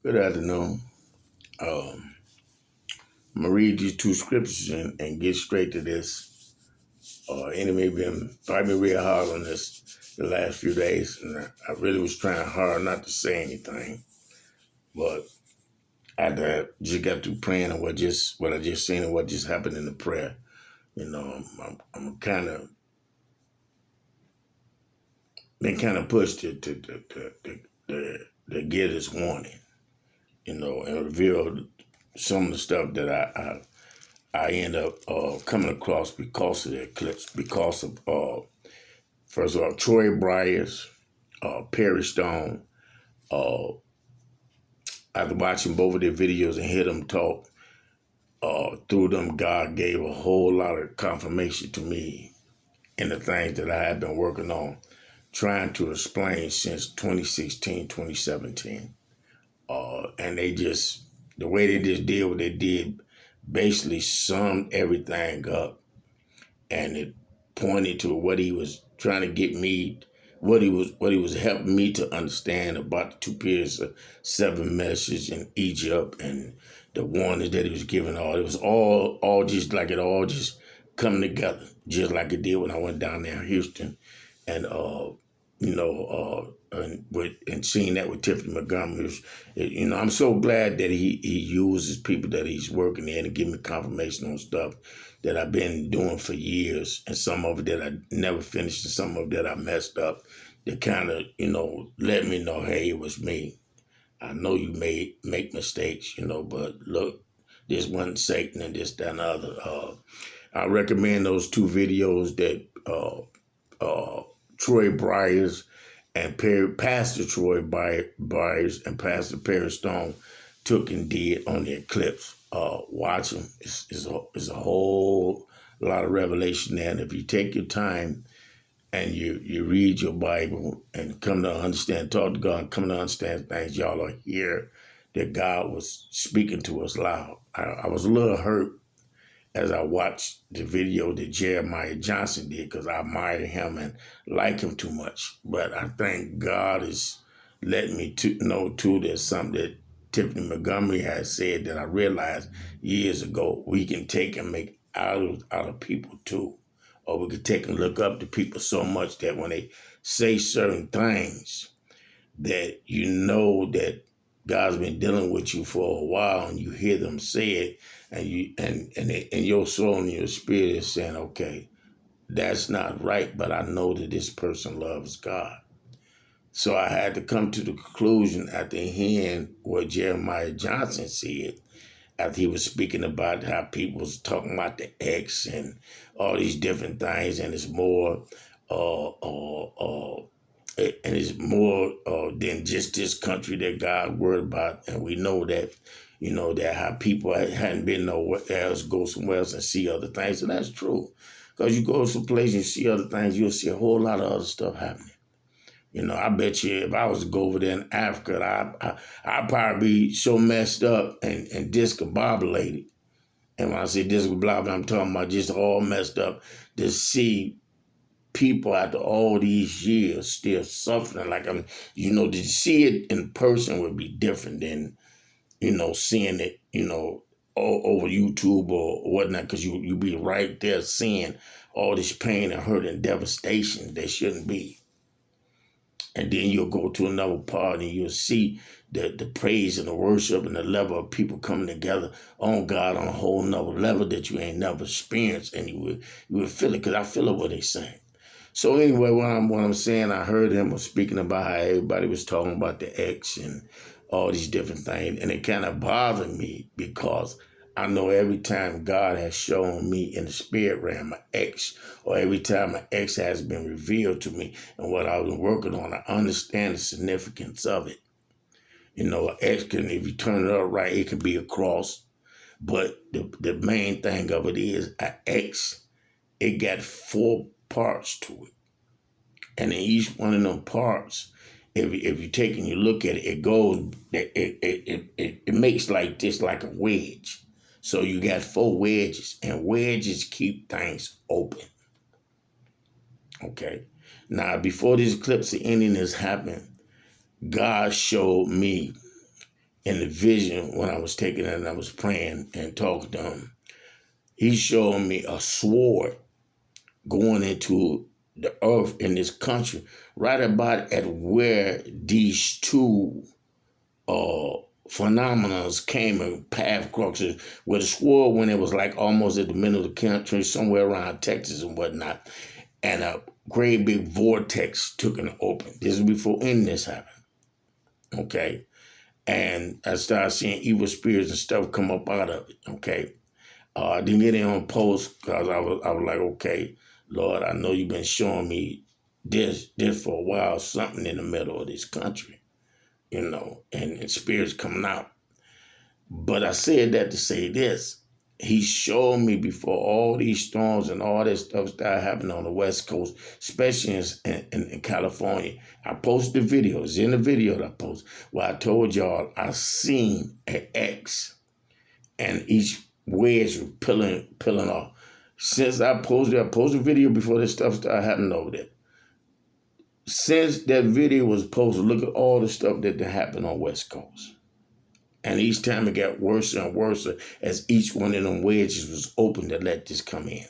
Good afternoon. I'm gonna read these two scriptures and get straight to this. Enemy been fighting me real hard on this the last few days, and I really was trying hard not to say anything, but I just got through praying and what I just seen and what just happened in the prayer. I'm kind of been kind of pushed to get this warning, and reveal some of the stuff that I end up coming across because of the eclipse, because of, first of all, Troy Byers, Perry Stone. Uh, After watching both of their videos and hear them talk, through them, God gave a whole lot of confirmation to me in the things that I have been working on, trying to explain since 2016, 2017. And the way they just did what they did, basically summed everything up, and it pointed to what he was trying to get me, what he was helping me to understand about the two periods of seven messages in Egypt and the warnings that he was giving. All it was all just like it all just come together, just like it did when I went down there in Houston, and and seeing that with Tiffany Montgomery, I'm so glad that he uses people that he's working in to give me confirmation on stuff that I've been doing for years, and some of it that I never finished, and some of it that I messed up. That kind of let me know, hey, it was me. I know you make mistakes, but look, this wasn't Satan and this, that, and the other. I recommend those two videos that Troy Byers and Pastor Troy Byers and Pastor Perry Stone took and did on the eclipse. Watch them. It's a whole lot of revelation there. And if you take your time and you read your Bible and come to understand, talk to God, come to understand things, y'all are here that God was speaking to us loud. I was a little hurt as I watched the video that Jeremiah Johnson did, because I admire him and like him too much. But I think God is letting me know too there's something that Tiffany Montgomery has said that I realized years ago. We can take and make out of people too. Or we can take and look up to people so much that when they say certain things, that you know that God's been dealing with you for a while, and you hear them say it, and your soul and your spirit is saying, okay, that's not right, but I know that this person loves God. So I had to come to the conclusion after hearing what Jeremiah Johnson said, after he was speaking about how people was talking about the X and all these different things, and it's more uh, uh, uh, and it's more than just this country that God worried about. And we know that, that how people hadn't been nowhere else, go somewhere else and see other things. And that's true. Because you go someplace and see other things, you'll see a whole lot of other stuff happening. I bet you if I was to go over there in Africa, I'd probably be so messed up and discombobulated. And when I say discombobulated, I'm talking about just all messed up to see people after all these years still suffering. Like, to see it in person would be different than, seeing it, over YouTube or whatnot, because you be right there seeing all this pain and hurt and devastation that shouldn't be. And then you'll go to another part and you'll see the praise and the worship and the level of people coming together on God on a whole nother level that you ain't never experienced, and you would feel it, because I feel it what they saying. So anyway, what I'm saying, I heard him speaking about how everybody was talking about the X and all these different things, and it kind of bothered me, because I know every time God has shown me in the spirit realm an X, or every time an X has been revealed to me and what I've been working on, I understand the significance of it. An X can, if you turn it up right, it can be a cross, but the main thing of it is an X, it got 4 parts to it. And in each one of them parts, if you take and you look at it, it goes, it makes like this, like a wedge. So you got 4 wedges, and wedges keep things open. Okay. Now, before this eclipse of ending has happened, God showed me in the vision when I was taking it and I was praying and talking to him, he showed me a sword going into the earth in this country, right about at where these two phenomena came and path crosses, where the sword, when it was like almost at the middle of the country, somewhere around Texas and whatnot, and a great big vortex took an open. This is before any of this happened. Okay. And I started seeing evil spirits and stuff come up out of it. Okay. I didn't get in on post because I was like, okay, Lord, I know you've been showing me this for a while, something in the middle of this country, and spirits coming out. But I said that to say this. He showed me before all these storms and all this stuff started happening on the West Coast, especially in California. I posted the video. It's in the video that I posted where I told y'all I seen an X and each wedge was peeling off. Since I posted a video before this stuff started happening over there. Since that video was posted, look at all the stuff that happened on West Coast. And each time it got worse and worse as each one of them wedges was open to let this come in.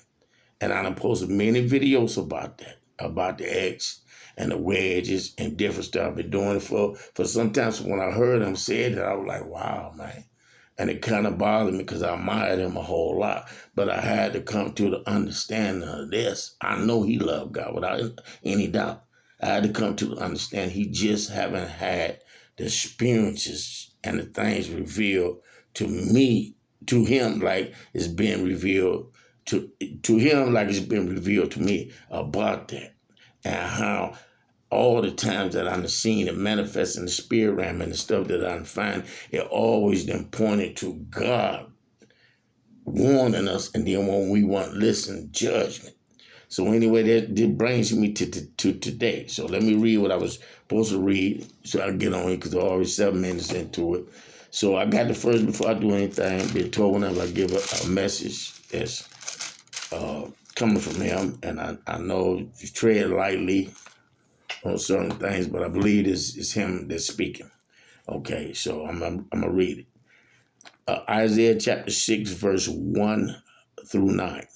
And I done posted many videos about that, about the X and the wedges and different stuff. I've been doing it for sometimes when I heard him say that, I was like, wow, man. And it kind of bothered me because I admired him a whole lot. But I had to come to the understanding of this. I know he loved God without any doubt. I had to come to the understand he just haven't had the experiences and the things revealed to me, to him, like it's been revealed to him, like it's been revealed to me about that. And how all the times that I've seen it manifest in the spirit realm and the stuff that I find, it always been pointed to God warning us, and then when we want to listen, judgment. So anyway, that brings me to today. So let me read what I was supposed to read so I can get on here because I'm already 7 minutes into it. So I got the first, before I do anything, been told whenever I give a message that's coming from him, and I know you tread lightly on certain things, but I believe it's him that's speaking. Okay, so I'm going to read it. Isaiah chapter 6, verse 1 through 9.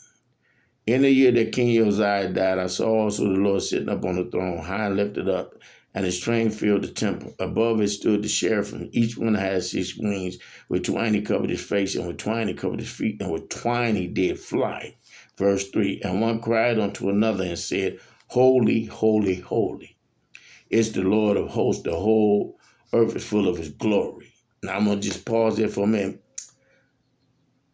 In the year that King Uzziah died, I saw also the Lord sitting up on the throne, high and lifted up, and his train filled the temple. Above it stood the cherubim. Each one had 6 wings. With twine he covered his face, and with twine he covered his feet, and with twine he did fly. Verse 3, and one cried unto another and said, Holy, holy, holy is the Lord of hosts. The whole earth is full of his glory. Now I'm going to just pause there for a minute.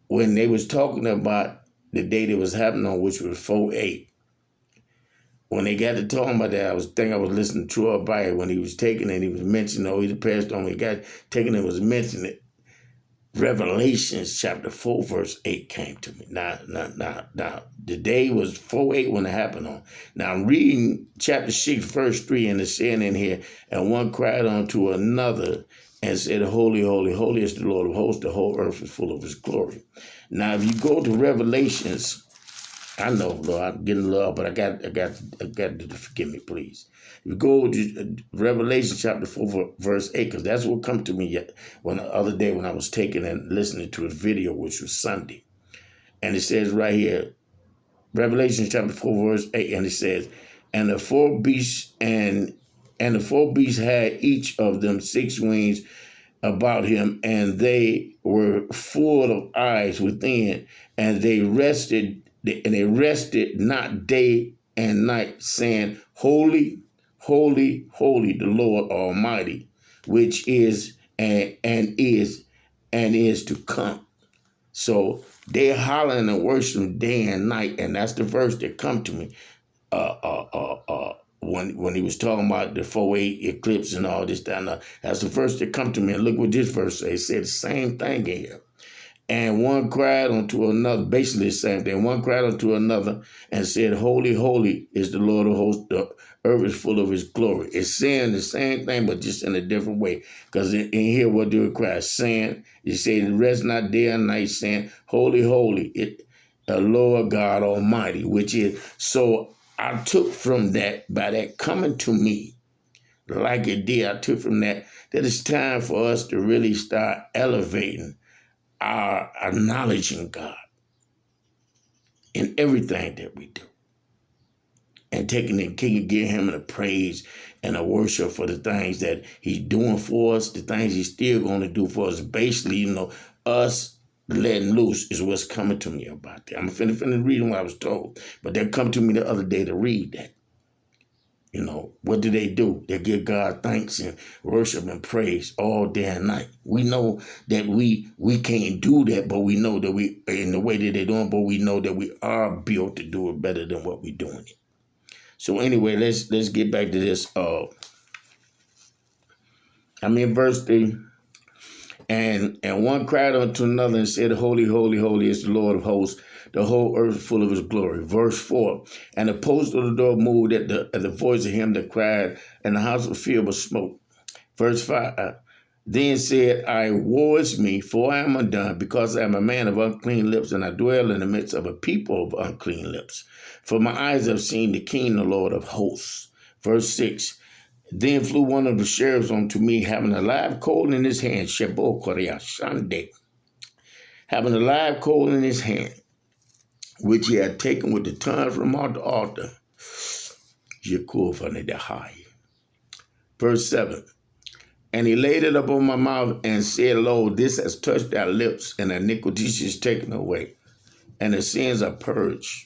When they was talking about the day that was happening on, which was 4/8, when they got to talking about that, I was listening to Troy Byer when he was taking it, he was mentioning, he passed on, when he got taken it, was mentioning it. Revelations chapter 4, verse 8 came to me. Now, the day was 4/8 when it happened on. Now, I'm reading chapter 6, verse 3, and it's saying in here, and one cried unto another and said, Holy, holy, holy is the Lord of hosts. The whole earth is full of his glory. Now, if you go to Revelations, I know, Lord, I'm getting love, but I got to forgive me, please. If you go to Revelation chapter 4, verse 8, because that's what come to me the other day when I was taking and listening to his video, which was Sunday. And it says right here, Revelation chapter 4, verse 8, and it says, and the 4 beasts and the 4 beasts had each of them 6 wings about him, and they were full of eyes within, and they rested not day and night, saying, Holy, holy, holy, the Lord Almighty, which is and is to come. So they're hollering and worshiping day and night, and that's the verse that come to me. When he was talking about the 4/8 eclipse and all this, that's the verse that come to me. And look what this verse says. It said the same thing in here. And one cried unto another, basically the same thing. One cried unto another and said, Holy, holy is the Lord of hosts. The earth is full of his glory. It's saying the same thing, but just in a different way. Because in here, what do it cry? Saying, you say, rest not day and night, saying, Holy, holy, the Lord God Almighty, which is. So I took from that, by that coming to me, like it did. I took from that it's time for us to really start elevating our knowledge in God in everything that we do. And taking and give him the praise and the worship for the things that he's doing for us, the things he's still going to do for us. Basically, us letting loose is what's coming to me about that. I'm finna reading what I was told, but they come to me the other day to read that. What do? They give God thanks and worship and praise all day and night. We know that we can't do that, but we know that we, in the way that they're doing, but we know that we are built to do it better than what we're doing it. So anyway, let's get back to this. I'm in verse 3. And one cried unto another and said, Holy, holy, holy is the Lord of hosts. The whole earth is full of his glory. Verse 4. And the post of the door moved at the voice of him that cried, and the house was filled with smoke. Verse 5. Then said I, woe is me, for I am undone, because I am a man of unclean lips, and I dwell in the midst of a people of unclean lips. For my eyes have seen the King, the Lord of hosts. Verse 6. Then flew one of the sheriffs unto me, having a live coal in his hand, Shebo Korea Shande, having a live coal in his hand, which he had taken with the tongue from out the altar. Verse 7. And he laid it upon my mouth and said, Lo, this has touched thy lips, and iniquity is taken away, and the sins are purged.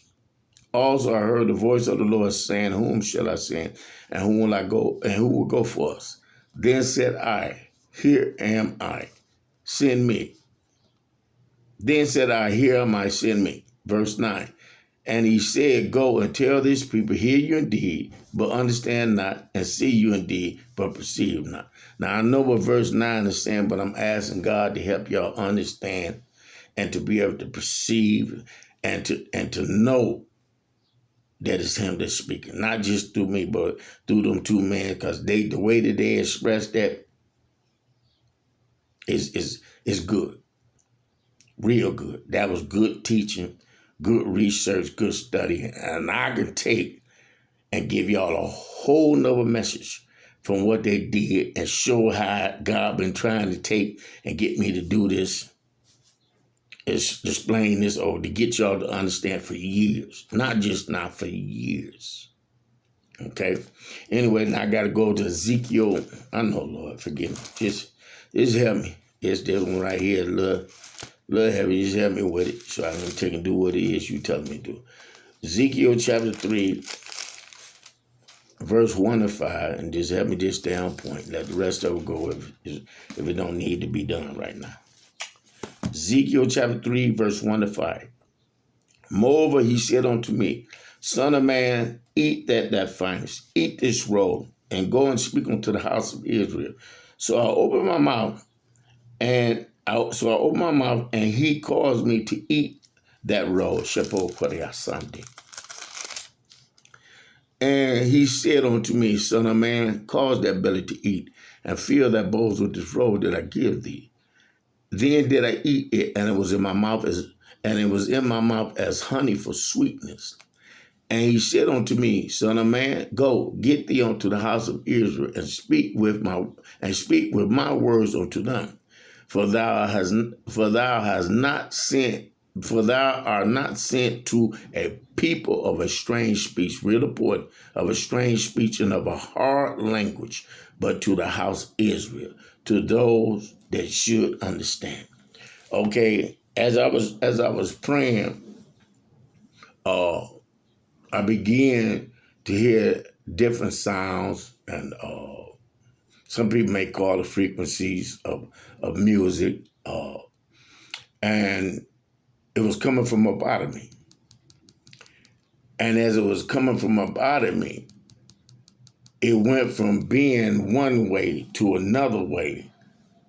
Also I heard the voice of the Lord saying, Whom shall I send, and whom will I go, and who will go for us? Then said I, Here am I, send me. Then said I, Here am I, send me. Verse 9. And he said, Go and tell this people, hear you indeed, but understand not, and see you indeed, but perceive not. Now I know what verse 9 is saying, but I'm asking God to help y'all understand and to be able to perceive and to know that it's him that's speaking, not just through me, but through them two men, because the way that they express that is good, real good. That was good teaching, good research, good study, and I can take and give y'all a whole nother message from what they did and show how God been trying to take and get me to do this, is explain this, or to get y'all to understand for years, not just now, for years. Okay. Anyway, now I got to go to Ezekiel. I know, Lord, forgive me. Just help me. It's this one right here, little heavy. Just help me with it, so I can take and do what it is you tell me to do. Ezekiel chapter 3, verse 1 to 5, and just help me just stay on point. Let the rest of it go if it don't need to be done right now. Ezekiel chapter 3, verse 1 to 5. Moreover, he said unto me, Son of man, eat that finest, eat this roll, and go and speak unto the house of Israel. So I opened my mouth, and he caused me to eat that roll, Shepo Korea Sunday. And he said unto me, Son of man, cause that belly to eat, and fill that bowls with this roll that I give thee. Then did I eat it, and it was in my mouth as honey for sweetness. And he said unto me, Son of man, go, get thee unto the house of Israel, and speak with my words unto them. For thou art not sent to a people of a strange speech, real important, of a strange speech and of a hard language, but to the house of Israel, to those that should understand. Okay, as I was praying, I began to hear different sounds, and some people may call it frequencies of music, and it was coming from up out of me. And as it was coming from up out of me, it went from being one way to another way,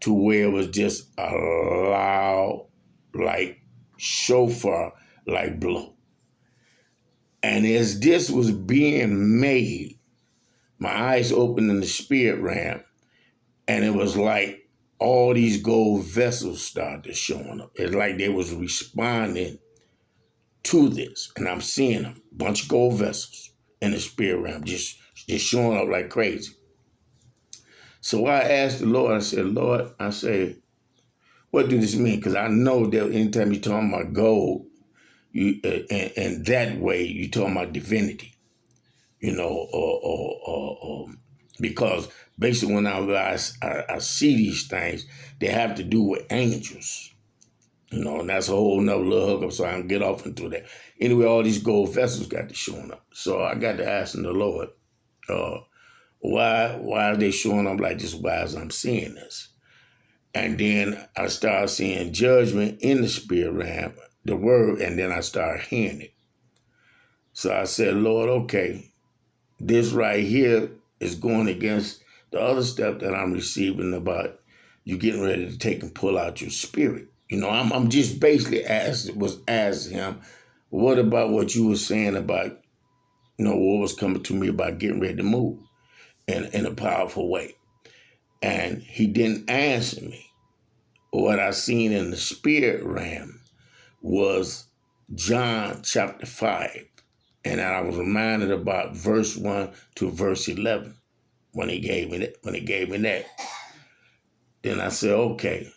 to where it was just a loud, like shofar, like blow. And as this was being made, my eyes opened in the spirit realm, and it was like all these gold vessels started showing up. It's like they was responding to this, and I'm seeing them, bunch of gold vessels in the spirit realm, just showing up like crazy. So I asked the Lord, I said, Lord, I say, what do this mean? Because I know that anytime you're talking about gold, and that way you're talking about divinity, or because basically when I see these things, they have to do with angels, and that's a whole nother little hookup, so I can get off into that. Anyway, all these gold vessels got to showing up. So I got to asking the Lord, why are they showing up like this? Why as I'm seeing this? And then I started seeing judgment in the spirit realm, the word, and then I started hearing it. So I said, Lord, okay, this right here is going against the other stuff that I'm receiving about you getting ready to take and pull out your spirit. I'm just basically asking him, what about what you were saying about, what was coming to me about getting ready to move in a powerful way? And he didn't answer me. What I seen in the spirit realm was John chapter 5. And I was reminded about verse 1 to verse 11 when he gave me that. Then I said, okay.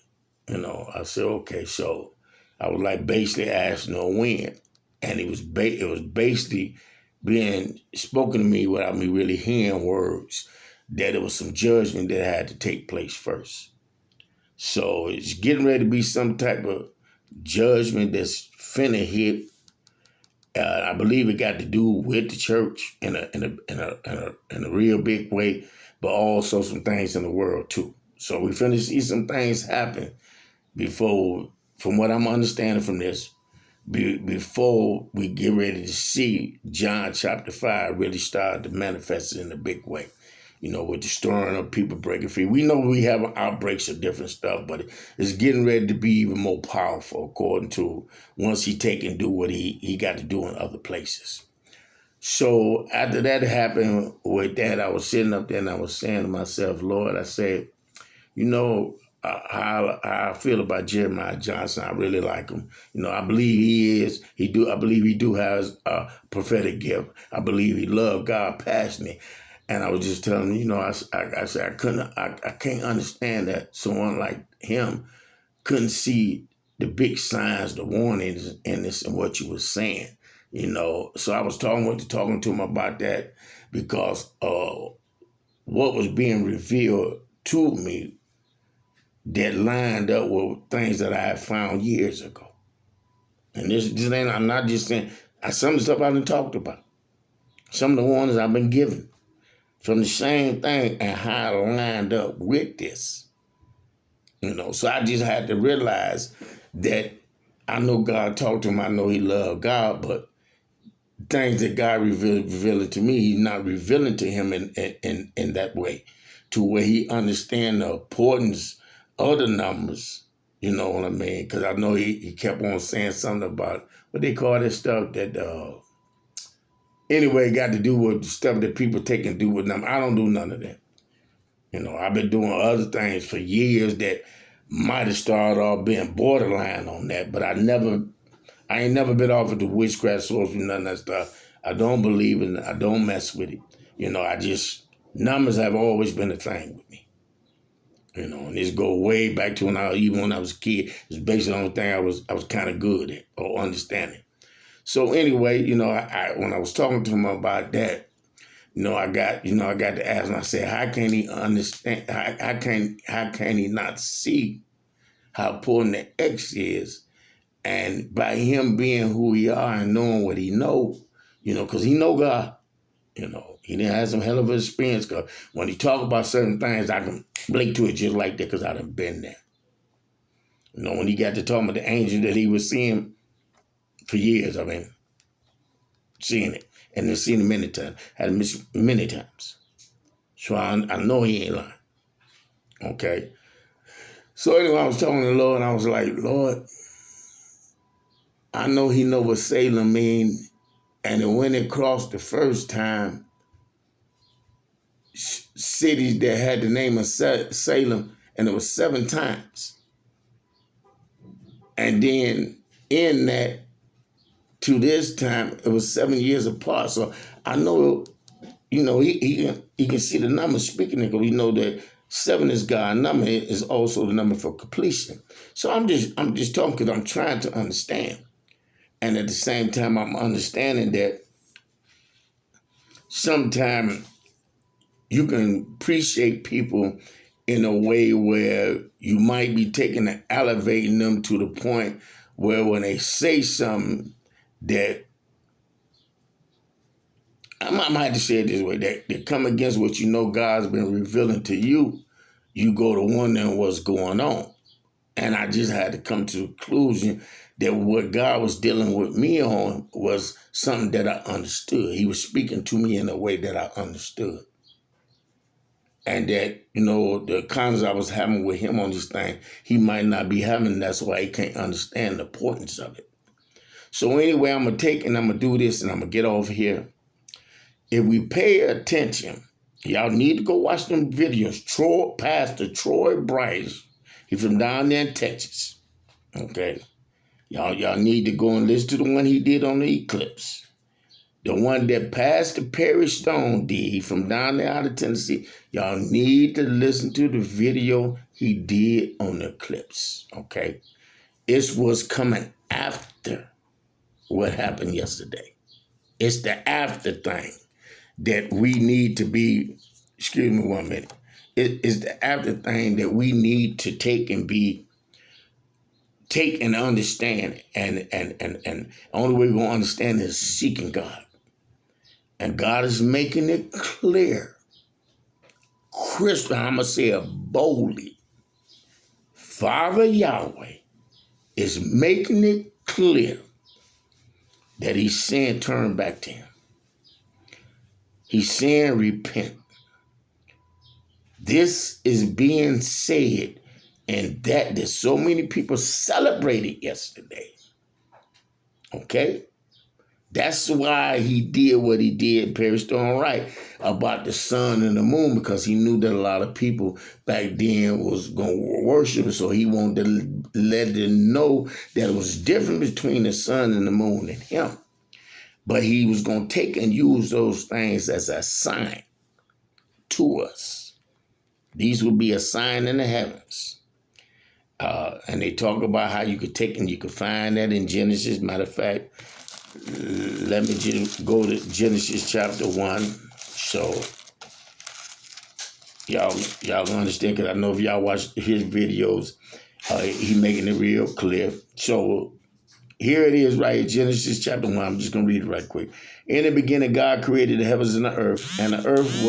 So I was like basically asking when. And it was basically being spoken to me without me really hearing words, that it was some judgment that had to take place first. So it's getting ready to be some type of judgment that's finna hit. I believe it got to do with the church in a real big way, but also some things in the world too. So we finna see some things happen before, from what I'm understanding from this, before we get ready to see John chapter 5 really start to manifest in a big way. With the stirring of people breaking free. We know we have outbreaks of different stuff, but it's getting ready to be even more powerful according to once he take and do what he got to do in other places. So after that happened with that, I was sitting up there and I was saying to myself, Lord, I said, how I feel about Jeremiah Johnson. I really like him. I believe I believe he do has a prophetic gift. I believe he loved God passionately. And I was just telling him, I said I can't understand that someone like him couldn't see the big signs, the warnings in this and what you were saying. So I was talking to him about that because what was being revealed to me that lined up with things that I had found years ago. And this ain't, I'm not just saying, some of the stuff I've been talked about, some of the warnings I've been given from the same thing and how it lined up with this. So I just had to realize that I know God talked to him, I know he loved God, but things that God revealed to me, he's not revealing to him in that way, to where he understand the importance of the numbers. You know what I mean? Because I know he kept on saying something about what they call this stuff that anyway got to do with stuff that people take and do with numbers. I don't do none of that. I've been doing other things for years that might have started off being borderline on that, but I ain't never been offered the witchcraft source and none of that stuff. I don't believe in it. I don't mess with it. Numbers have always been a thing with me. And this go way back to when I was a kid. It's basically the only thing I was kind of good at or understanding. So anyway, when I was talking to him about that, I got to ask him. I said, how can he understand? How can he not see how important the X is? And by him being who he are and knowing what he know, because he know God, he didn't have some hell of an experience. Because when he talk about certain things, I can blink to it just like that because I done been there. When he got to talking about the angel that he was seeing for years, I mean, seeing it. And then seen it many times, had it many times. So I know he ain't lying. Okay. So anyway, I was talking to the Lord and I was like, Lord, I know he know what Salem mean. And when it crossed the first time, cities that had the name of Salem, and it was 7 times. And then in that, to this time, it was 7 years apart. So I know, he can see the numbers speaking because we know that 7 is God's number. It is also the number for completion. So I'm just talking because I'm trying to understand. And at the same time, I'm understanding that sometimes you can appreciate people in a way where you might be taking and elevating them to the point where when they say something that, I might have to say it this way, that they come against what you know God's been revealing to you, you go to wondering what's going on. And I just had to come to the conclusion that what God was dealing with me on was something that I understood. He was speaking to me in a way that I understood. And that, the conversations I was having with him on this thing, he might not be having. That's why he can't understand the importance of it. So anyway, I'm going to take and I'm going to do this and I'm going to get off here. If we pay attention, y'all need to go watch them videos. Pastor Troy Bryce, he's from down there in Texas. Okay. Y'all need to go and listen to the one he did on the Eclipse. The one that Pastor Perry Stone did, he from down there out of Tennessee. Y'all need to listen to the video he did on the Eclipse, okay? It was coming after what happened yesterday. It's the after thing that we need to be, excuse me 1 minute. It is the after thing that we need to take and understand. And the only way we're going to understand is seeking God. And God is making it clear, crystal, I'm going to say it boldly. Father Yahweh is making it clear that he's saying turn back to him. He's saying repent. This is being said, and that there's so many people celebrated yesterday. Okay? That's why he did what he did, Perry Stone right, about the sun and the moon, because he knew that a lot of people back then was going to worship, so he wanted to let them know that it was different between the sun and the moon and him. But he was going to take and use those things as a sign to us. These would be a sign in the heavens. And they talk about how you could take and you could find that in Genesis. Matter of fact, let me just go to Genesis chapter 1. So y'all gonna understand, because I know if y'all watch his videos, he making it real clear. So here it is right here, Genesis chapter 1. I'm just gonna read it right quick. In the beginning, God created the heavens and the earth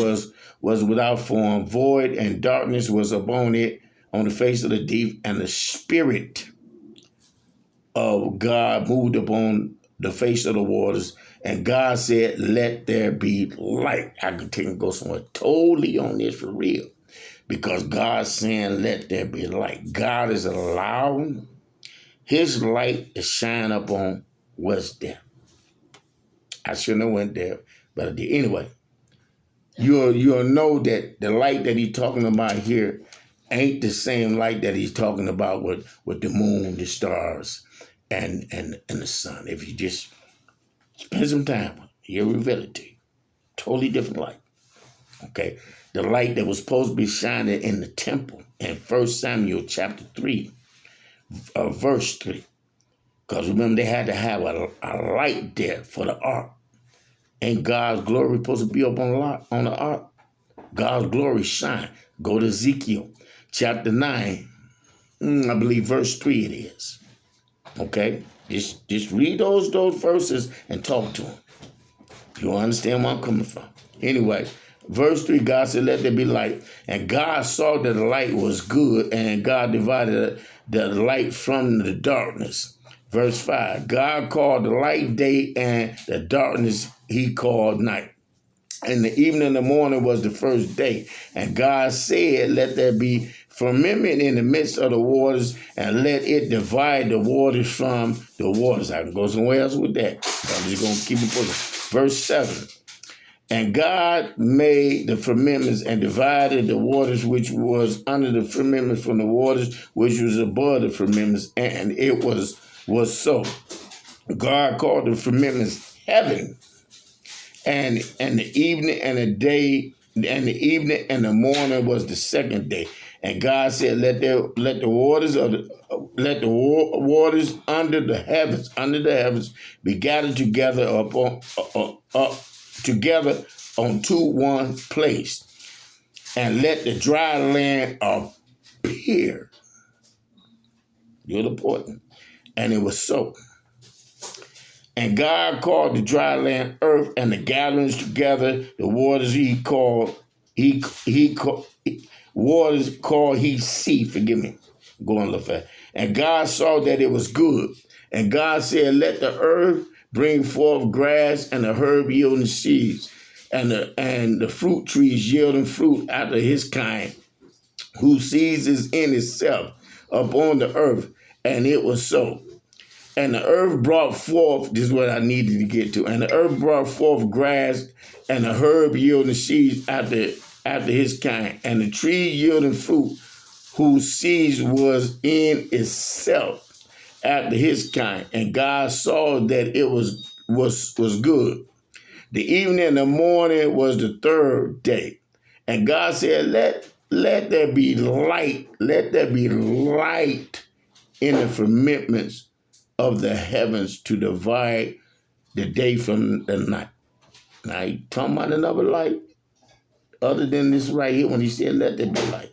was without form, void, and darkness was upon it, on the face of the deep, and the Spirit of God moved upon the face of the waters, and God said, let there be light. I could take and go somewhere totally on this for real, because God's saying, let there be light. God is allowing his light to shine up on what's there. I shouldn't have went there, but I did. Anyway, you'll know that the light that he's talking about here ain't the same light that he's talking about with the moon, the stars, and the sun. If you just spend some time with it, he'll reveal it to you. Totally different light. Okay? The light that was supposed to be shining in the temple in 1 Samuel chapter 3, verse 3. Because remember, they had to have a light there for the ark. Ain't God's glory supposed to be up on the ark? God's glory shine. Go to Ezekiel chapter 9, I believe verse 3 it is. Okay? Just read those verses and talk to him. You'll understand where I'm coming from. Anyway, verse 3, God said, let there be light. And God saw that the light was good, and God divided the light from the darkness. Verse 5, God called the light day, and the darkness he called night. And the evening and the morning was the first day. And God said, let there be firmament in the midst of the waters, and let it divide the waters from the waters. I can go somewhere else with that. I'm just going to keep it pushing. Verse 7. And God made the firmaments and divided the waters which was under the firmament from the waters which was above the firmaments. And it was so. God called the firmaments heaven. And the evening and the day and the evening and the morning was the second day. And God said, let the waters under the heavens be gathered together up together onto one place, and let the dry land appear. You're important. And it was so. And God called the dry land earth, and the gatherings together, the waters waters called he sea. Forgive me, I'm going a little fast. And God saw that it was good. And God said, let the earth bring forth grass, and the herb yielding seeds, and the fruit trees yielding fruit after his kind, whose seeds is in itself upon the earth. And it was so. And the earth brought forth, this is what I needed to get to, and the earth brought forth grass, and the herb yielding seeds after his kind, and the tree yielding fruit, whose seeds was in itself after his kind. And God saw that it was good. The evening and the morning was the third day. And God said, let there be light, in the firmaments of the heavens to divide the day from the night. Now, he talking about another light other than this right here when he said, let there be light.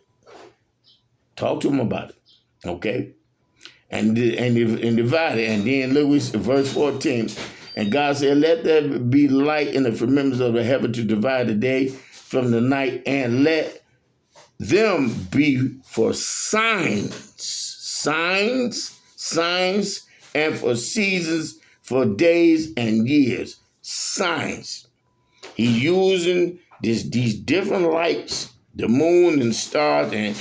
Talk to him about it, okay? And divide it. And then look at verse 14. And God said, let there be light in the firmaments of the heaven to divide the day from the night, and let them be for signs, and for seasons, for days and years. Signs. He's using these different lights, the moon and stars and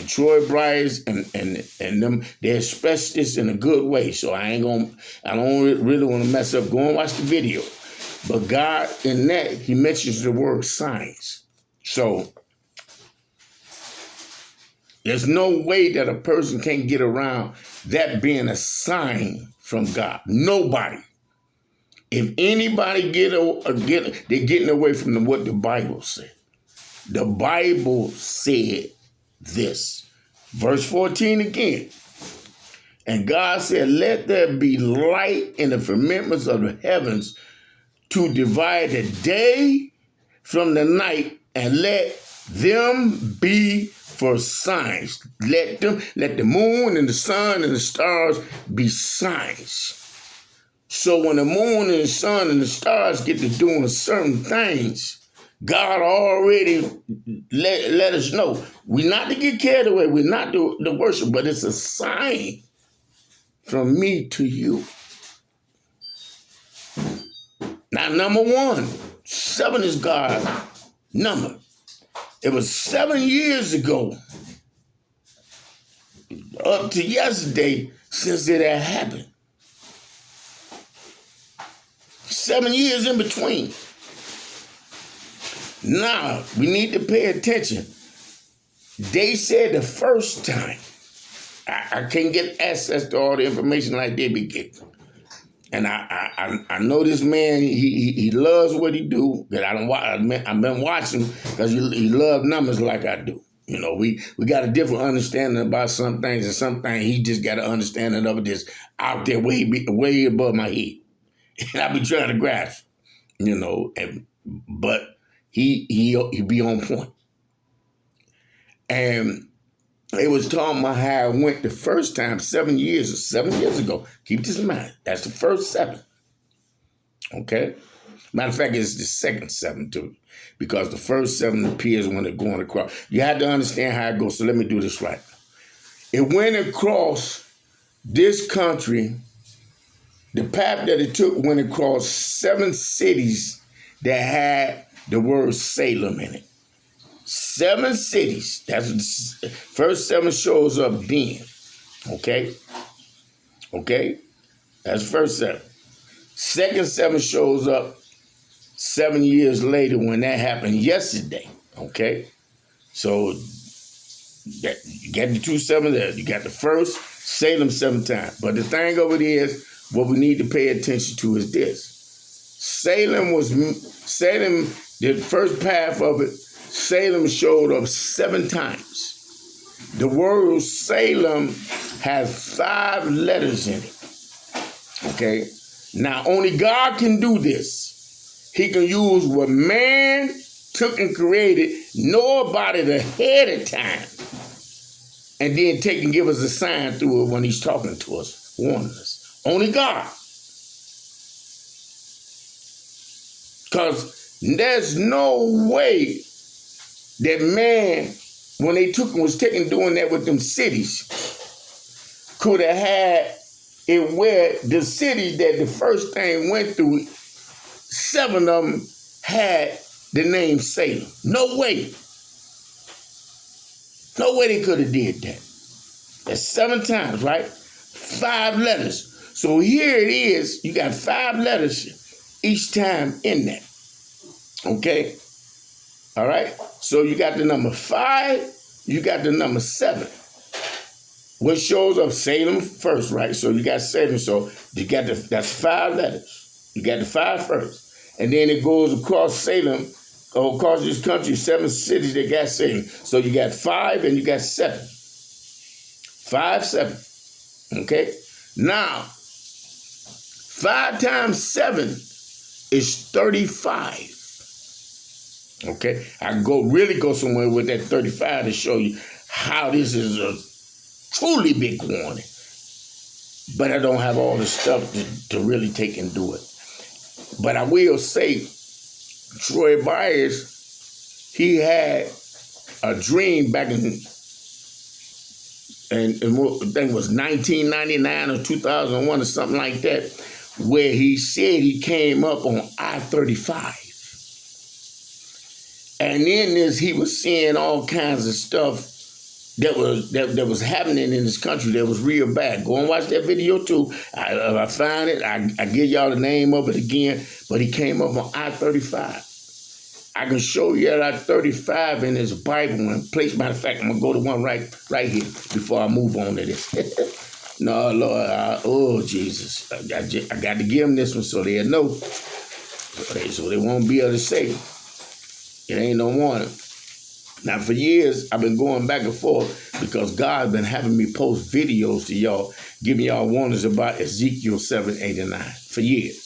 Troy Briars and them. They express this in a good way. So I don't really want to mess up. Go and watch the video. But God, in that, he mentions the word signs. So there's no way that a person can get around that being a sign from God. Nobody. If anybody they're getting away from what the Bible said. The Bible said this. Verse 14 again. And God said, let there be light in the firmaments of the heavens to divide the day from the night, and let them be for signs. Let the moon and the sun and the stars be signs. So when the moon and the sun and the stars get to doing certain things, God already let us know. We're not to get carried away. We're not to worship, but it's a sign from me to you. Now, number 1, 7 is God's number. It was 7 years ago, up to yesterday, since it had happened. 7 years in between. Now, we need to pay attention. They said the first time, I can't get access to all the information like they be getting. And I know this man, he loves what he do. I've been watching because he loves numbers like I do. You know, we got a different understanding about some things, and some things he just got an understanding of it that's out there way above my head. And I be trying to grasp, you know, but he be on point. And it was talking about how it went the first time 7 years ago. Keep this in mind. That's the first 7. Okay? Matter of fact, it's the second 7 too, because the first 7 appears when they're going across. You have to understand how it goes, so let me do this right. It went across this country. The path that it took went across 7 cities that had the word Salem in it. 7 cities. That's what the first 7 shows up then. Okay? Okay? That's the first 7. Second 7 shows up 7 years later when that happened yesterday. Okay? So you got the 2 7 there. You got the first, Salem 7 times. But the thing of it is, what we need to pay attention to is this. Salem The first half of it, Salem showed up 7 times. The word Salem has 5 letters in it. Okay? Now, only God can do this. He can use what man took and created, know about it ahead of time, and then take and give us a sign through it when he's talking to us, warning us. Only God. Because there's no way that man, when they took and was taking doing that with them cities, could have had it where the cities that the first thing went through, 7 of them had the name Salem. No way. No way they could have did that. That's 7 times, right? 5 letters. So here it is. You got 5 letters each time in that. Okay? All right? So you got the number 5. You got the number 7. What shows up? Salem first, right? So you got Salem. So you got that's 5 letters. You got the 5 first. And then it goes across Salem, or across this country, 7 cities that got Salem. So you got 5 and you got 7. 5, 7. Okay? Now, 5 times 7 is 35. Okay? I can really go somewhere with that 35 to show you how this is a truly big warning. But I don't have all the stuff to really take and do it. But I will say, Troy Byers, he had a dream back in, and I think it was 1999 or 2001 or something like that, where he said he came up on I-35. And in this, he was seeing all kinds of stuff that was happening in this country that was real bad. Go and watch that video too. I find it. I give y'all the name of it again. But he came up on I-35. I can show you that I-35 in his Bible and place. Matter of fact, I'm gonna go to one right here before I move on to this. No, Lord, oh Jesus, I got to give them this one so they'll know, so they won't be able to say it ain't no warning. Now, for years, I've been going back and forth because God's been having me post videos to y'all, giving y'all warnings about Ezekiel 7, 8, and 9 for years.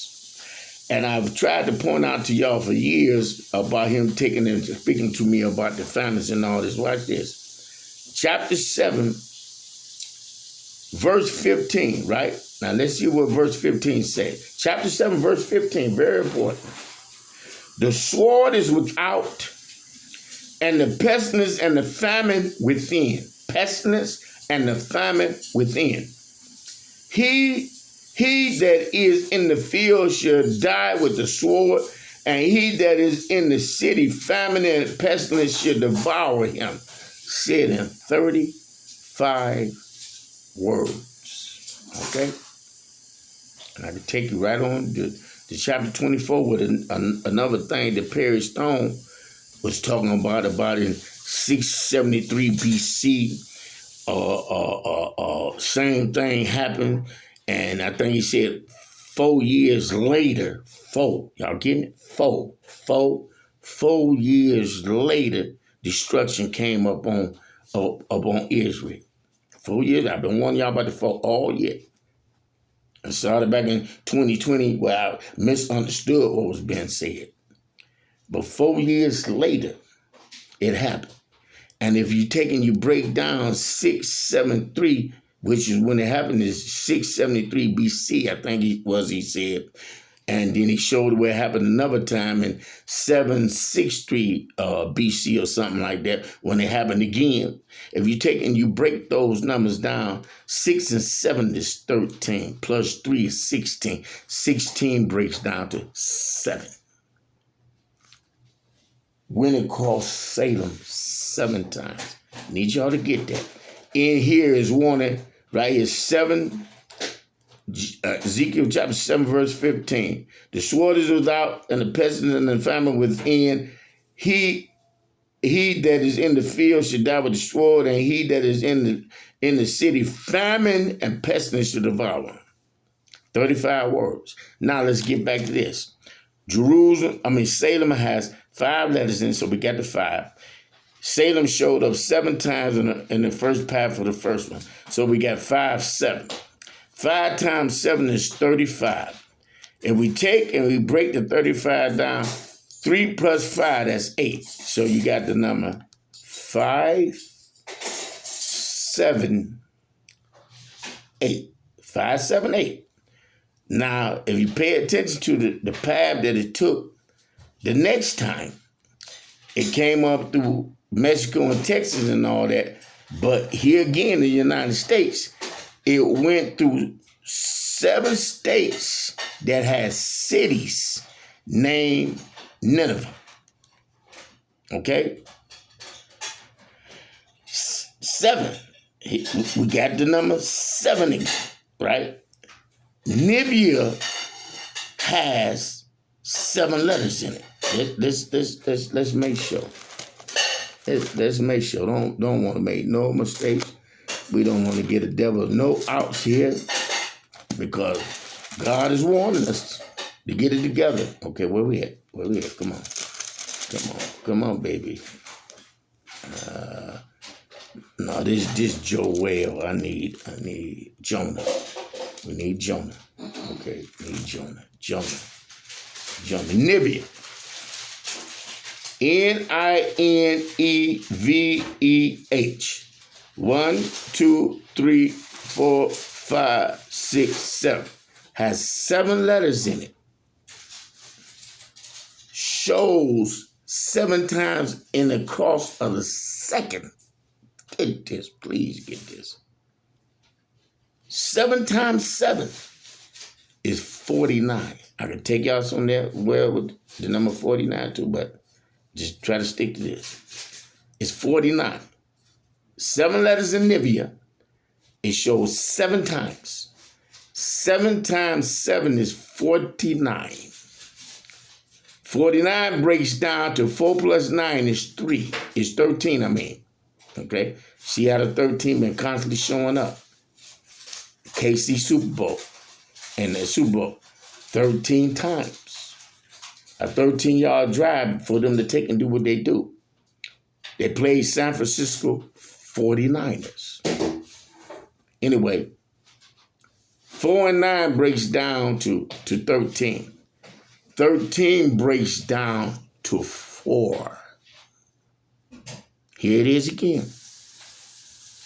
And I've tried to point out to y'all for years about him taking and speaking to me about the famines and all this. Watch this. Chapter 7, verse 15, right? Now, let's see what verse 15 says. Chapter 7, verse 15, very important. The sword is without, and the pestilence and the famine within. Pestilence and the famine within. He that is in the field shall die with the sword, and he that is in the city, famine and pestilence shall devour him. Said in 35 words. Okay? And I can take you right on to chapter 24 with another thing that Perry Stone was talking about in 673 BC. Same thing happened, and I think he said 4 years later, y'all getting it? 4 years later, destruction came up on Israel. 4 years, I've been warning y'all about the 4 all year. I started back in 2020 where I misunderstood what was being said. But 4 years later, it happened. And if you take and you break down 673, which is when it happened, is 673 BC, I think he said. And then he showed where it happened another time in 763 BC or something like that, when it happened again. If you take and you break those numbers down, 6 and 7 is 13, plus 3 is 16. 16 breaks down to 7. When it calls Salem 7 times. Need y'all to get that. In here is warning, right here, Ezekiel chapter 7, verse 15. The sword is without, and the pestilence and the famine within. He that is in the field should die with the sword, and he that is in the city, famine and pestilence should devour. 35 words. Now let's get back to this. Salem has 5 letters in it, so we got the 5. Salem showed up 7 times in the first path for the first one. So we got 5, 7. 5 times 7 is 35. If we take and we break the 35 down, 3 plus 5, that's 8. So you got the number 5, 7, 8. 5, 7, 8. Now, if you pay attention to the path that it took, the next time, it came up through Mexico and Texas and all that. But here again in the United States, it went through 7 states that had cities named Nineveh. Okay? 7. We got the number 7 again, right? Nivea has 7 letters in it. Let's make sure. Let's make sure. Don't want to make no mistakes. We don't want to get the devil no outs here, because God is warning us to get it together. Okay, where we at? Come on, baby. No, this Joel. I need Jonah. We need Jonah. Okay, need Jonah. Nivea. Nineveh. 1, 2, 3, 4, 5, 6, 7. Has 7 letters in it. Shows 7 times in the course of the second. Get this, please get this. 7 times 7 is 49. I can take y'all somewhere with the number 49 too, but just try to stick to this. It's 49. 7 letters in Nivea. It shows 7 times. 7 times 7 is 49. 49 breaks down to 4 plus 9 is 3. It's 13, Okay? See how the 13 been constantly showing up. KC Super Bowl and the Super Bowl 13 times. A 13-yard drive for them to take and do what they do. They played San Francisco 49ers. Anyway, 4 and 9 breaks down to 13. 13 breaks down to 4. Here it is again.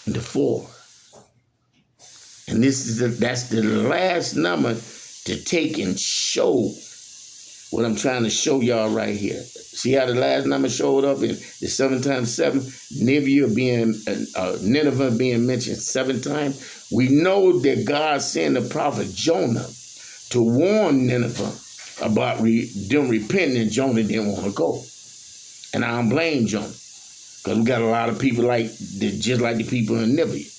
The 4. And that's the last number to take and show what I'm trying to show y'all right here. See how the last number showed up in the 7 times 7? Nineveh being mentioned 7 times. We know that God sent the prophet Jonah to warn Nineveh about them repenting, and Jonah didn't want to go. And I don't blame Jonah, because we got a lot of people just like the people in Nineveh.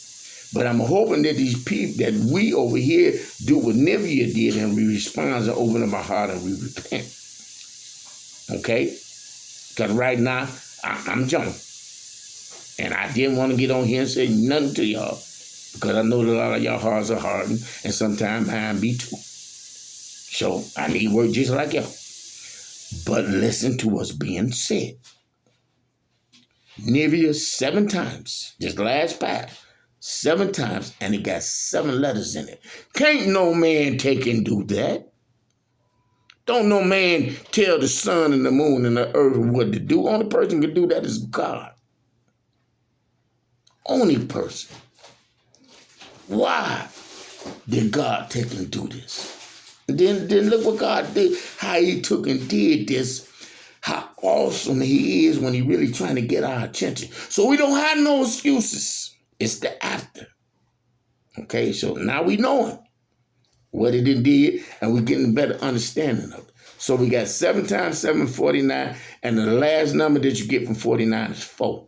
But I'm hoping that these people, that we over here do what Nineveh did, and we respond and open up our heart and we repent. Okay? Because right now, I'm Jonah. And I didn't want to get on here and say nothing to y'all, because I know that a lot of y'all hearts are hardened, and sometimes mine be too. So I need work just like y'all. But listen to what's being said. Nivea 7 times, just last pass, 7 times, and it got 7 letters in it. Can't no man take and do that. Don't no man tell the sun and the moon and the earth what to do. Only person can do that is God. Only person. Why did God take and do this? And then look what God did, how he took and did this, how awesome he is when he really trying to get our attention. So we don't have no excuses. It's the after. Okay, so now we know what it did, and we're getting a better understanding of it. So we got 7 times 7, 49, and the last number that you get from 49 is 4.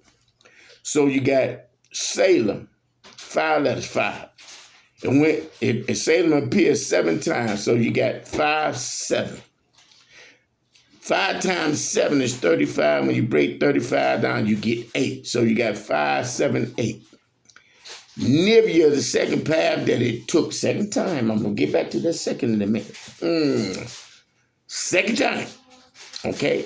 So you got Salem, 5 letters, 5. And when Salem appears 7 times, so you got 5, 7. 5 times 7 is 35. When you break 35 down, you get 8. So you got 5, 7, 8. Nivea, the second path that it took, second time. I'm going to get back to that second in a minute. Second time, okay,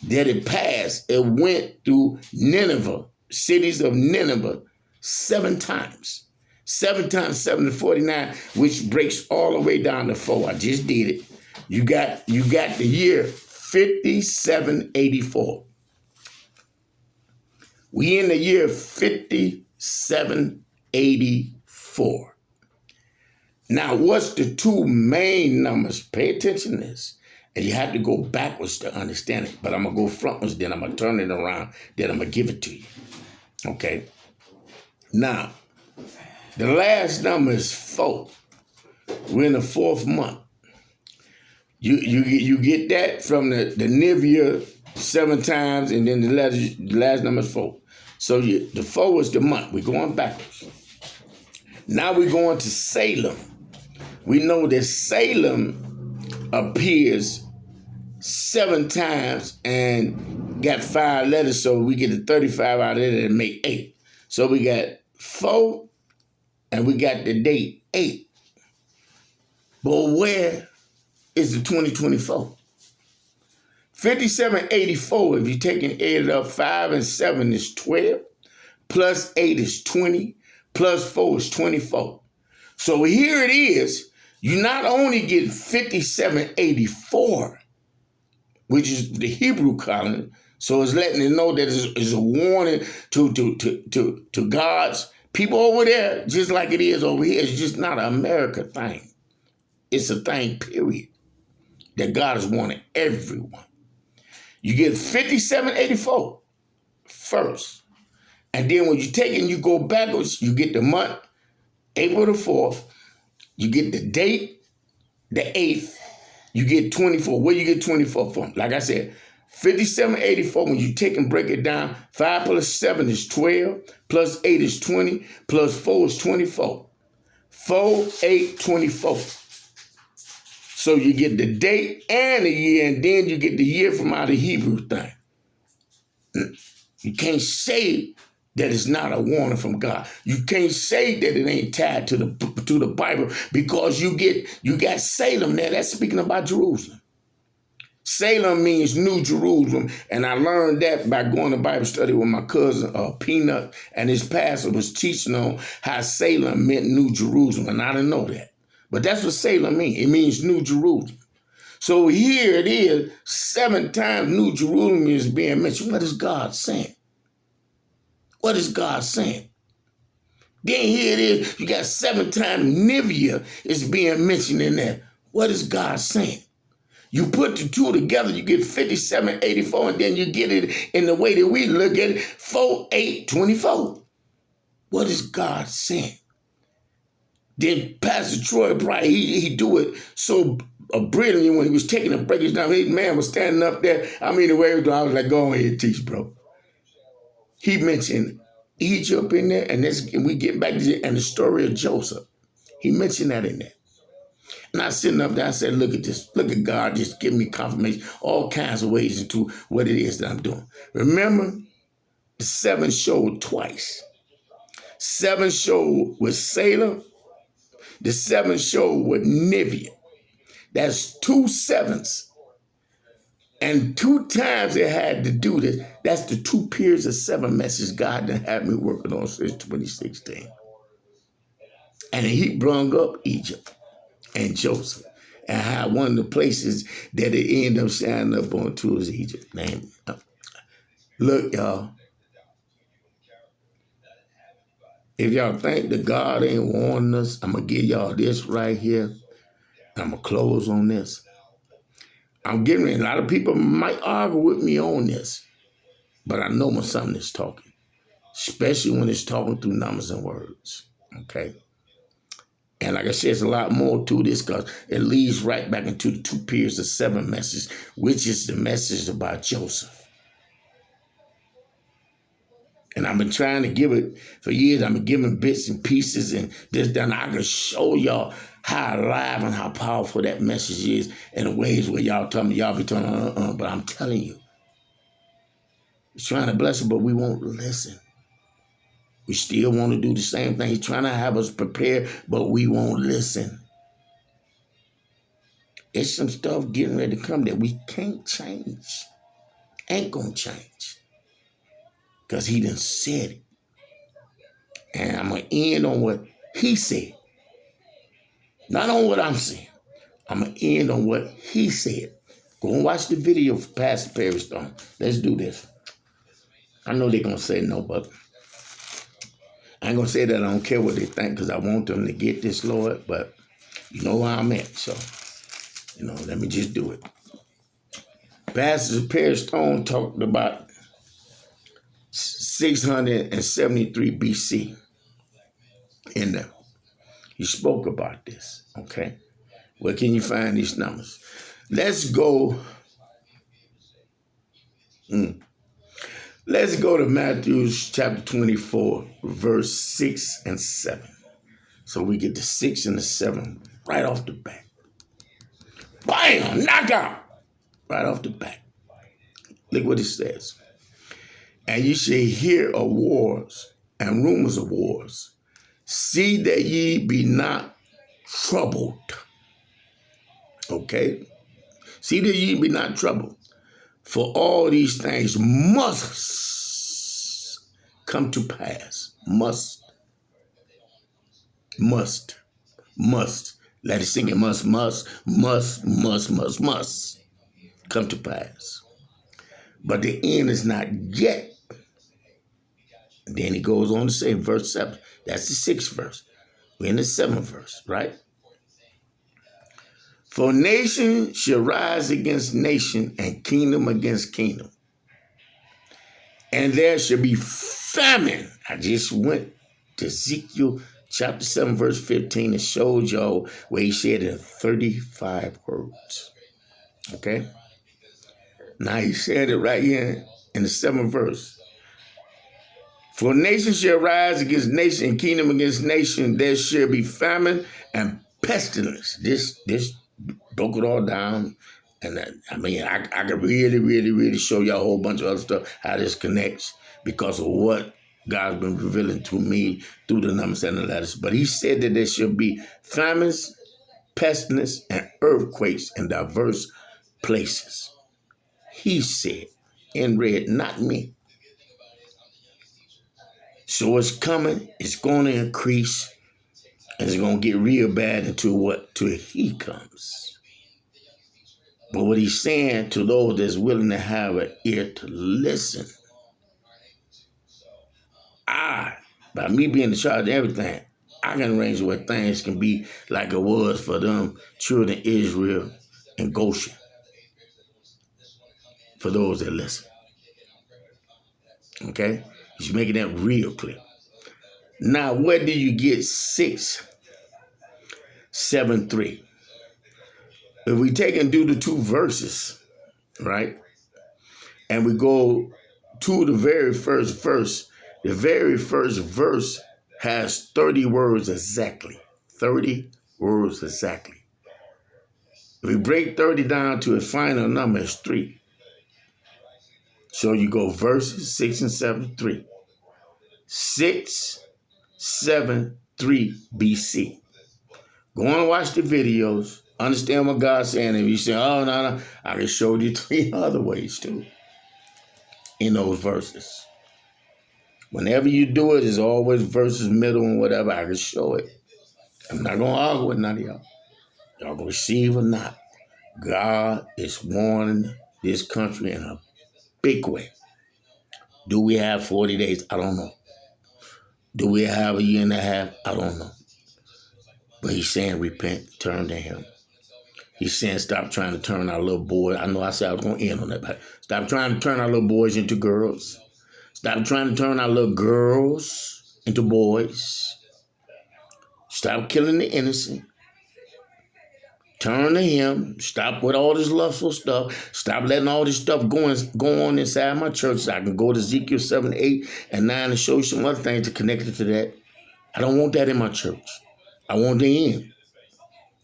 that it passed, it went through Nineveh, cities of Nineveh, 7 times. 7 times 7 is 49, which breaks all the way down to 4. I just did it. You got the year 5784. We in the year 5784. Now, what's the two main numbers? Pay attention to this. And you have to go backwards to understand it. But I'm going to go frontwards, then I'm going to turn it around, then I'm going to give it to you. Okay? Now, the last number is 4. We're in the 4th month. You get that from the Nivea 7 times, and then the last number is 4. So the 4 is the month. We're going backwards. Now we're going to Salem. We know that Salem appears 7 times and got 5 letters, so we get the 35 out of it and make 8. So we got 4 and we got the date 8. But where is the 2024? 5784, if you're taking 8 up, 5 and 7 is 12, plus 8 is 20, plus 4 is 24. So here it is. You not only get 5784, which is the Hebrew calendar, so it's letting you know that it's a warning to God's people over there, just like it is over here. It's just not an America thing. It's a thing, period, that God is warning everyone. You get 5784 first. And then when you take it and you go backwards, you get the month, April the 4th. You get the date, the 8th. You get 24. Where you get 24 from? Like I said, 5784, when you take and break it down, 5 plus 7 is 12, plus 8 is 20, plus 4 is 24. 4, 8, 24. So you get the date and the year, and then you get the year from out of the Hebrew thing. You can't say that it's not a warning from God. You can't say that it ain't tied to the Bible, because you got Salem there. That's speaking about Jerusalem. Salem means New Jerusalem, and I learned that by going to Bible study with my cousin Peanut, and his pastor was teaching on how Salem meant New Jerusalem, and I didn't know that. But that's what Salem means. It means New Jerusalem. So here it is, 7 times New Jerusalem is being mentioned. What is God saying? What is God saying? Then here it is, you got 7 times Nivea is being mentioned in there. What is God saying? You put the two together, you get 5784, and then you get it in the way that we look at it, 4, 8, 24. What is God saying? Then Pastor Troy Bright, he do it so brilliantly when he was taking the breakers down. His man was standing up there. I mean, the way he was doing, I was like, go ahead, teach, bro. He mentioned Egypt in there, and we get back to and the story of Joseph. He mentioned that in there. And I sitting up there, I said, look at this. Look at God just giving me confirmation, all kinds of ways into what it is that I'm doing. Remember, the 7 showed twice. 7 showed with Salem. The 7 showed with Nivea. That's 2 7s. And 2 times it had to do this. That's the 2 periods of 7 messages God done had me working on since 2016. And he brung up Egypt and Joseph, and how one of the places that it ended up shining up on to is Egypt. Look, y'all, if y'all think that God ain't warning us, I'm going to give y'all this right here. I'm going to close on this. I'm getting ready. A lot of people might argue with me on this, but I know when something is talking, especially when it's talking through numbers and words, okay? And like I said, there's a lot more to this, because it leads right back into the 2 periods of 7 messages, which is the message about Joseph. And I've been trying to give it for years. I've been giving bits and pieces and this, that, and I can show y'all how alive and how powerful that message is in ways where y'all tell me, y'all be telling, but I'm telling you, he's trying to bless us, but we won't listen. We still want to do the same thing. He's trying to have us prepared, but we won't listen. It's some stuff getting ready to come that we can't change. Ain't gonna change. Because he done said it. And I'm gonna end on what he said. Not on what I'm saying. I'm gonna end on what he said. Go and watch the video for Pastor Perry Stone. Let's do this. I know they're gonna say no, but I ain't gonna say that I don't care what they think because I want them to get this, Lord, but you know where I'm at, so, let me just do it. Pastor Perry Stone talked about 673 BC in there. He spoke about this, okay? Where can you find these numbers? Let's go. Let's go to Matthew chapter 24, verse 6 and 7. So we get the 6 and the 7 right off the bat. Bam! Knock out! Right off the bat. Look what it says. And you shall hear of wars and rumors of wars. See that ye be not troubled. Okay? See that ye be not troubled. For all these things must come to pass. Must. Let it sing it. Must come to pass. But the end is not yet. And then he goes on to say, verse 7. That's the 6th verse. We're in the 7th verse, right? For nation shall rise against nation and kingdom against kingdom. And there shall be famine. I just went to Ezekiel chapter 7, verse 15 and showed y'all where he said it in 35 words. Okay? Now he said it right here in the 7th verse. For nation shall rise against nation and kingdom against nation. There shall be famine and pestilence. This broke it all down. And I could really show you a whole bunch of other stuff, how this connects because of what God's been revealing to me through the numbers and the letters. But he said that there shall be famines, pestilence, and earthquakes in diverse places. He said in red, not me. So it's coming, it's going to increase, and it's going to get real bad until he comes. But what he's saying to those that's willing to have an ear to listen, by me being in charge of everything, I can arrange where things can be like it was for them children of Israel and Goshen. For those that listen. Okay? He's making that real clear. Now, where do you get 6, 7, 3? If we take and do the 2 verses, right? And we go to the very first verse. The very first verse has 30 words exactly. 30 words exactly. If we break 30 down to a final number, it's 3. So you go verses 6 and 7, 3. 6, 7, 3 BC. Go on and watch the videos. Understand what God's saying. If you say, oh, no, I can show you 3 other ways too in those verses. Whenever you do it, it's always verses, middle, and whatever. I can show it. I'm not going to argue with none of y'all. Y'all going to receive or not. God is warning this country in a big way. Do we have 40 days? I don't know. Do we have a year and a half? I don't know. But he's saying repent, turn to him. He's saying stop trying to turn our little boys. I know I said I was going to end on that, but stop trying to turn our little boys into girls. Stop trying to turn our little girls into boys. Stop killing the innocent. Turn to him. Stop with all this lustful stuff. Stop letting all this stuff go on inside my church. So I can go to Ezekiel 7, 8, and 9 and show you some other things to connect it to that. I don't want that in my church. I want the end.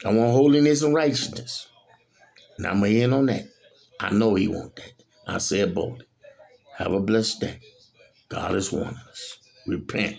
I want holiness and righteousness. And I'm going to end on that. I know he wants that. I say it boldly. Have a blessed day. God is warning us. Repent.